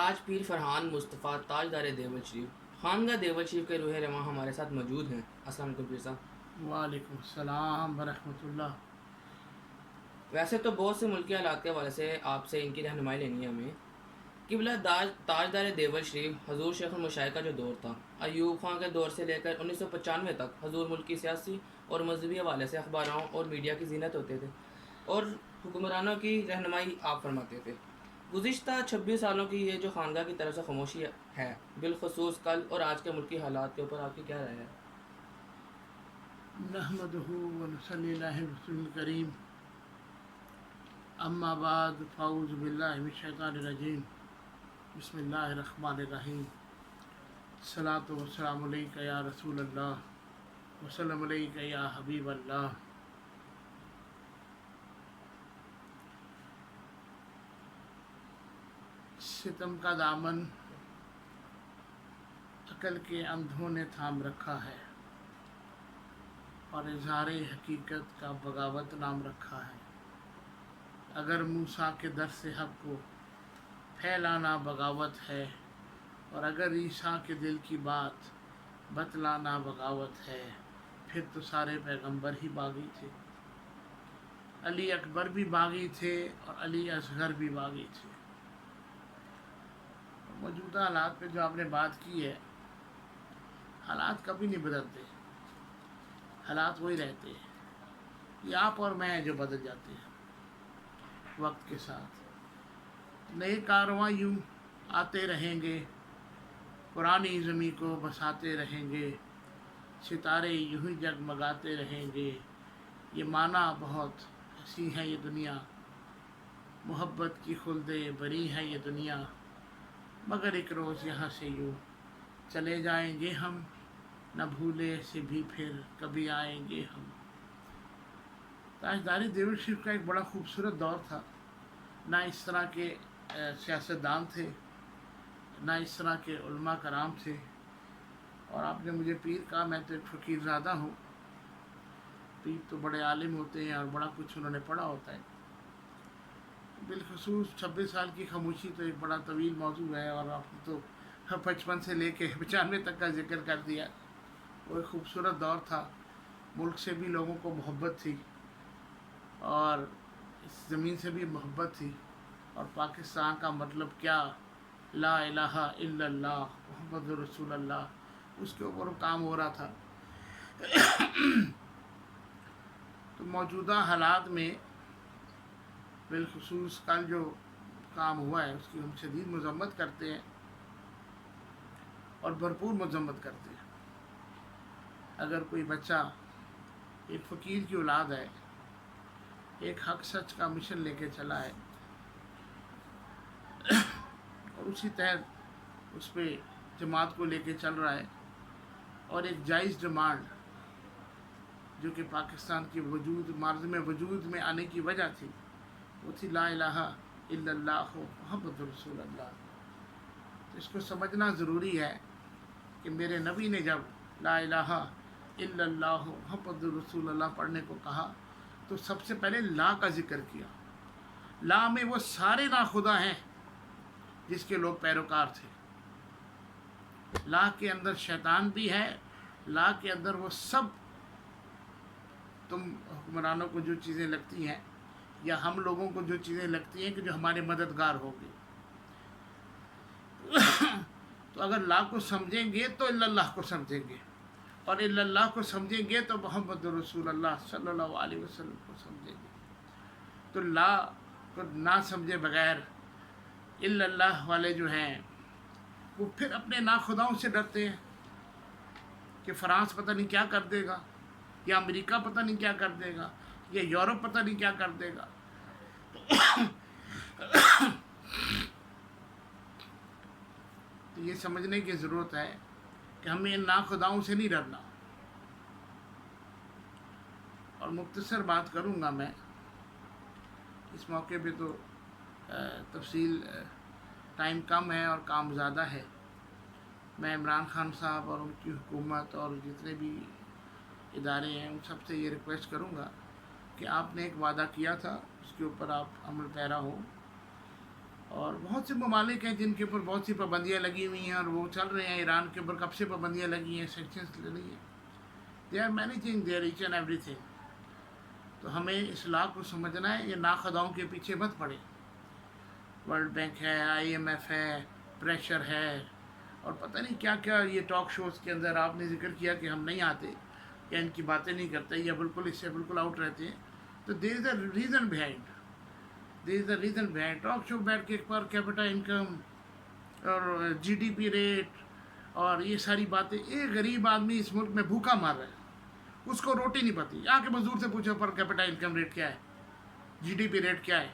آج پیر فرحان مصطفیٰ تاجدار دیول شریف خانگاہ دیول شریف کے روح رواں ہمارے ساتھ موجود ہیں۔ السلام علیکم پیر صاحب۔ وعلیکم السلام ورحمۃ اللہ۔ ویسے تو بہت سے ملکی حالات کے حوالے سے آپ سے ان کی رہنمائی لینی ہے ہمیں۔ قبلہ تاجدار دیول شریف حضور شیخ المشائخ کا جو دور تھا، ایوب خان کے دور سے لے کر 1995 تک حضور ملک کی سیاسی اور مذہبی حوالے سے اخباروں اور میڈیا کی زینت ہوتے تھے اور حکمرانوں کی رہنمائی آپ فرماتے تھے۔ گزشتہ 26 سالوں کی یہ جو خانگاہ کی طرف سے خاموشی ہے، بالخصوص کل اور آج کے ملکی حالات کے اوپر آپ کی کیا رائے ہے؟ نحمدہ ونصلی علی رسول الکریم، اما بعد فاعوذ باللہ من الشیطان الرجیم، بسم اللہ الرحمن الرحیم۔ الصلاۃ والسلام علیک یا رسول اللہ وسلم علیک یا حبیب اللہ۔ ستم کا دامن عقل کے اندھوں نے تھام رکھا ہے اور اظہار حقیقت کا بغاوت نام رکھا ہے۔ اگر موسیٰ کے درس حق کو پھیلانا بغاوت ہے اور اگر عیسیٰ کے دل کی بات بتلانا بغاوت ہے، پھر تو سارے پیغمبر ہی باغی تھے۔ علی اکبر بھی باغی تھے اور علی اصغر بھی باغی تھے۔ موجودہ حالات پہ جو آپ نے بات کی ہے، حالات کبھی نہیں بدلتے، حالات وہی رہتے ہیں۔ یہ آپ اور میں ہیں جو بدل جاتے ہیں وقت کے ساتھ۔ نئے کارواں یوں آتے رہیں گے، پرانی زمیں کو بساتے رہیں گے، ستارے یوں ہی جگمگاتے رہیں گے۔ یہ معنی بہت ہنسی ہے یہ دنیا، محبت کی خلد بری ہے یہ دنیا، مگر ایک روز یہاں سے یوں چلے جائیں گے ہم، نہ بھولے سے بھی پھر کبھی آئیں گے ہم۔ تاجداری دیول شریف کا ایک بڑا خوبصورت دور تھا۔ نہ اس طرح کے سیاستدان تھے، نہ اس طرح کے علماء کرام تھے۔ اور آپ نے مجھے پیر کہا، میں تو ایک فقیر زادہ ہوں۔ پیر تو بڑے عالم ہوتے ہیں اور بڑا کچھ انہوں نے پڑھا ہوتا ہے۔ بالخصوص 26 سال کی خاموشی تو ایک بڑا طویل موضوع ہے، اور آپ نے تو 55 سے لے کے 95 تک کا ذکر کر دیا۔ وہ ایک خوبصورت دور تھا، ملک سے بھی لوگوں کو محبت تھی اور اس زمین سے بھی محبت تھی، اور پاکستان کا مطلب کیا، لا الہ الا اللہ محمد رسول اللہ، اس کے اوپر کام ہو رہا تھا۔ تو موجودہ حالات میں بالخصوص کل جو کام ہوا ہے اس کی ہم شدید مذمت کرتے ہیں اور بھرپور مذمت کرتے ہیں۔ اگر کوئی بچہ ایک فقیر کی اولاد ہے، ایک حق سچ کا مشن لے کے چلا ہے اور اسی تحت اس پہ جماعت کو لے کے چل رہا ہے، اور ایک جائز ڈیمانڈ جو کہ پاکستان کی معرض میں وجود میں آنے کی وجہ تھی، وہ تھی لا الہ الا اللہ محمد رسول اللہ۔ تو اس کو سمجھنا ضروری ہے کہ میرے نبی نے جب لا الہ الا اللہ محمد رسول اللہ پڑھنے کو کہا تو سب سے پہلے لا کا ذکر کیا۔ لا میں وہ سارے ناخدا ہیں جس کے لوگ پیروکار تھے۔ لا کے اندر شیطان بھی ہے، لا کے اندر وہ سب تم حکمرانوں کو جو چیزیں لگتی ہیں یا ہم لوگوں کو جو چیزیں لگتی ہیں کہ جو ہمارے مددگار ہوگی، تو اگر لا کو سمجھیں گے تو الا اللہ کو سمجھیں گے، اور الا اللہ کو سمجھیں گے تو محمد رسول اللہ صلی اللہ علیہ وسلم کو سمجھیں گے۔ تو لا کو نہ سمجھے بغیر الا اللہ والے جو ہیں وہ پھر اپنے ناخداؤں سے ڈرتے ہیں کہ فرانس پتہ نہیں کیا کر دے گا، یا امریکہ پتہ نہیں کیا کر دے گا، یا یورپ پتہ نہیں کیا کر دے گا۔ تو یہ سمجھنے کی ضرورت ہے کہ ہمیں ان ناخداؤں سے نہیں ڈرنا۔ اور مختصر بات کروں گا میں اس موقع پہ، تو تفصیل ٹائم کم ہے اور کام زیادہ ہے۔ میں عمران خان صاحب اور ان کی حکومت اور جتنے بھی ادارے ہیں ان سب سے یہ ریکویسٹ کروں گا کہ آپ نے ایک وعدہ کیا تھا، اس کے اوپر آپ عمل پیرا ہو، اور بہت سے ممالک ہیں جن کے اوپر بہت سی پابندیاں لگی ہوئی ہیں اور وہ چل رہے ہیں. ایران کے اوپر کب سے پابندیاں لگی ہیں, سینکشنز لگی ہیں. They are managing their each and ایوری تھنگ. تو ہمیں اصلاح کو سمجھنا ہے, یہ ناخداؤں کے پیچھے مت پڑے. ورلڈ بینک ہے, آئی ایم ایف ہے, پریشر ہے, اور پتہ نہیں کیا کیا. یہ ٹاک شوز کے اندر آپ نے ذکر کیا کہ ہم نہیں آتے یا ان کی باتیں نہیں کرتے یا بالکل اس سے بالکل آؤٹ رہتے ہیں. تو there is a reason behind, there is a reason behind. Talk show بیٹھ کے پر کیپٹا انکم اور جی ڈی پی ریٹ اور یہ ساری باتیں. ایک غریب آدمی اس ملک میں بھوکا مار رہا ہے, اس کو روٹی نہیں پتی. آ کے مزدور سے پوچھو پر کیپٹا انکم ریٹ کیا ہے, جی ڈی پی ریٹ کیا ہے,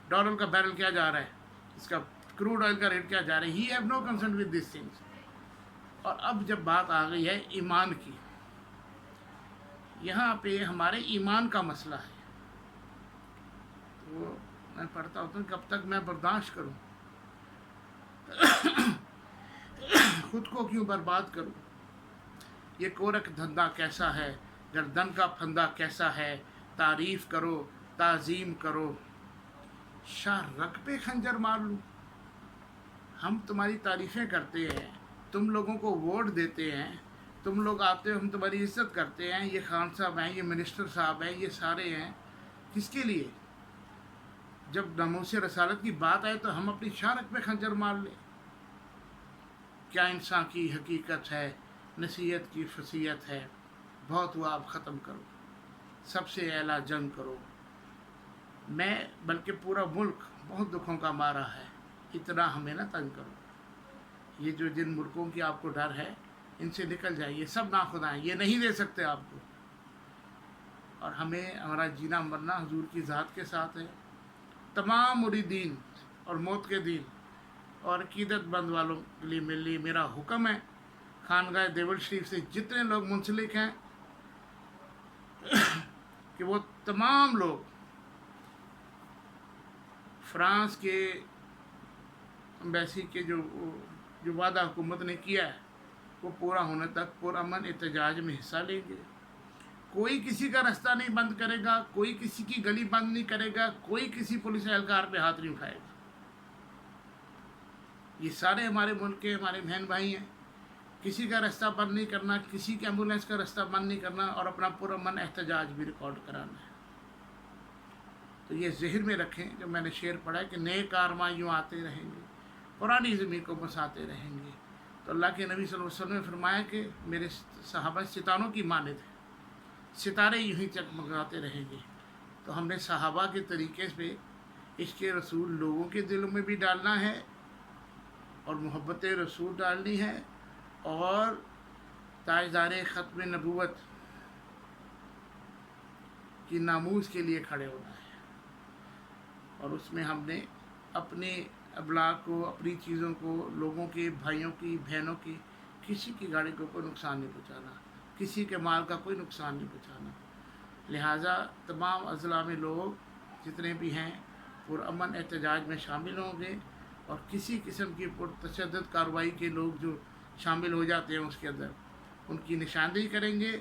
ڈالر کا بیرل کیا جا رہا ہے, اس کا کروڈ آئل کا ریٹ کیا جا رہا ہے. He have no concern with these things. اور اب جب بات آ گئی ہے ایمان کی, یہاں پہ ہمارے ایمان کا مسئلہ ہے. تو میں پڑھتا ہوتا ہوں, کب تک میں برداشت کروں, خود کو کیوں برباد کروں. یہ کورک دھندا کیسا ہے, گردن کا پھندا کیسا ہے, تعریف کرو تعظیم کرو, شاہ رگ پہ خنجر مار لوں. ہم تمہاری تعریفیں کرتے ہیں, تم لوگوں کو ووٹ دیتے ہیں, تم لوگ آتے ہو, ہم تمہاری عزت کرتے ہیں. یہ خان صاحب ہیں, یہ منسٹر صاحب ہیں, یہ سارے ہیں. کس کے لیے؟ جب ناموس رسالت کی بات آئے تو ہم اپنی شاہ رگ پہ خنجر مار لیں. کیا انسان کی حقیقت ہے, نصیحت کی فصیحت ہے. بہت ہوا اب ختم کرو, سب سے اعلیٰ جنگ کرو. میں بلکہ پورا ملک بہت دکھوں کا مارا ہے, اتنا ہمیں نہ تنگ کرو. یہ جو جن ملکوں کی آپ کو ڈر ہے, ان سے نکل جائے. یہ سب ناخدا ہیں, یہ نہیں دے سکتے آپ کو. اور ہمیں ہمارا جینا مرنا حضور کی ذات کے ساتھ ہے. تمام مریدین اور موت کے دین اور عقیدت مند والوں کے لیے میرا حکم ہے, خانگاہ دیول شریف سے جتنے لوگ منسلک ہیں کہ وہ تمام لوگ فرانس کے ایمبیسی کے جو وعدہ حکومت نے کیا ہے وہ پورا ہونے تک پرامن احتجاج میں حصہ لیں گے. کوئی کسی کا رستہ نہیں بند کرے گا, کوئی کسی کی گلی بند نہیں کرے گا, کوئی کسی پولیس اہلکار پہ ہاتھ نہیں اٹھائے گا. یہ سارے ہمارے ملک کے ہمارے بہن بھائی ہیں. کسی کا رستہ بند نہیں کرنا, کسی کے ایمبولینس کا رستہ بند نہیں کرنا, اور اپنا پرامن احتجاج بھی ریکارڈ کرانا ہے. تو یہ ذہن میں رکھیں جو میں نے شعر پڑھا ہے کہ نئے کارواں یوں آتے رہیں گے, پرانی زمین کو بساتے رہیں گے. تو اللہ کے نبی صلی اللہ علیہ وسلم نے فرمایا کہ میرے صحابہ ستاروں کی مانند ہیں, ستارے یوں ہی چکمگاتے رہیں گے. تو ہم نے صحابہ کے طریقے پہ عشق رسول لوگوں کے دلوں میں بھی ڈالنا ہے, اور محبت رسول ڈالنی ہے, اور تاجدار ختم نبوت کی ناموس کے لیے کھڑے ہونا ہے. اور اس میں ہم نے اپنے ابلاغ کو, اپنی چیزوں کو, لوگوں کے بھائیوں کی بہنوں کی, کسی کی گاڑی کو کوئی نقصان نہیں پہنچانا, کسی کے مال کا کوئی نقصان نہیں پہنچانا. لہٰذا تمام اضلاع میں لوگ جتنے بھی ہیں پرامن احتجاج میں شامل ہوں گے, اور کسی قسم کی پرتشدد کارروائی کے لوگ جو شامل ہو جاتے ہیں اس کے اندر ان کی نشاندہی کریں گے.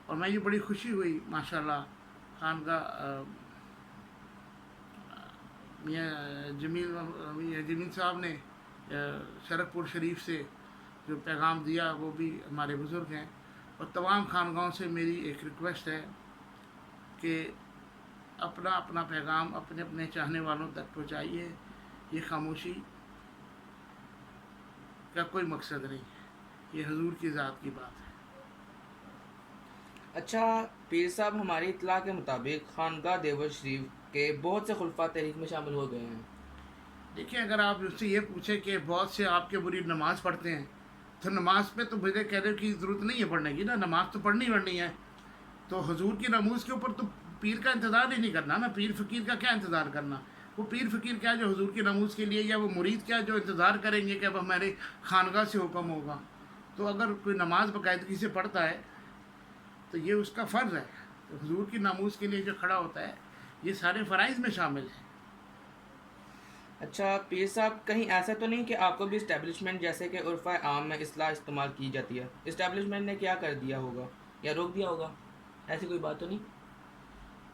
اور میں یہ بڑی خوشی ہوئی ماشاءاللہ, خانگاہ میاں جمیل صاحب نے شرک پور شریف سے جو پیغام دیا, وہ بھی ہمارے بزرگ ہیں. اور تمام خانگاہوں سے میری ایک ریکویسٹ ہے کہ اپنا اپنا پیغام اپنے اپنے چاہنے والوں تک پہنچائیے. یہ خاموشی کا کوئی مقصد نہیں ہے, یہ حضور کی ذات کی بات ہے. اچھا پیر صاحب, ہماری اطلاع کے مطابق خانگاہ دیول شریف کے بہت سے خلفاء تحریک میں شامل ہو گئے ہیں. دیکھیں, اگر آپ اس سے یہ پوچھیں کہ بہت سے آپ کے مرید نماز پڑھتے ہیں, تو نماز پہ تو مجھے کہنے کی ضرورت نہیں ہے پڑھنے کی نا, نماز تو پڑھنی ہے. تو حضور کی ناموس کے اوپر تو پیر کا انتظار ہی نہیں کرنا نا. پیر فقیر کا کیا انتظار کرنا؟ وہ پیر فقیر کیا جو حضور کی ناموس کے لیے, یا وہ مرید کیا جو انتظار کریں گے کہ اب ہمارے خانگاہ سے حکم ہوگا. تو اگر کوئی نماز باقاعدگی سے پڑھتا ہے تو یہ اس کا فرض ہے. تو حضور کی ناموس کے لیے جو کھڑا ہوتا ہے, یہ سارے فرائض میں شامل ہیں. اچھا پیر صاحب, کہیں ایسا تو نہیں کہ آپ کو بھی اسٹیبلشمنٹ جیسے کہ عرفہ عام میں اصلاح استعمال کی جاتی ہے, اسٹیبلشمنٹ نے کیا کر دیا ہوگا یا روک دیا ہوگا, ایسی کوئی بات تو نہیں؟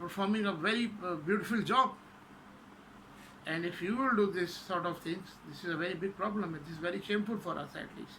performing a very beautiful job. And if you will do this sort of things, this is a very big problem. It is very shameful for us at least.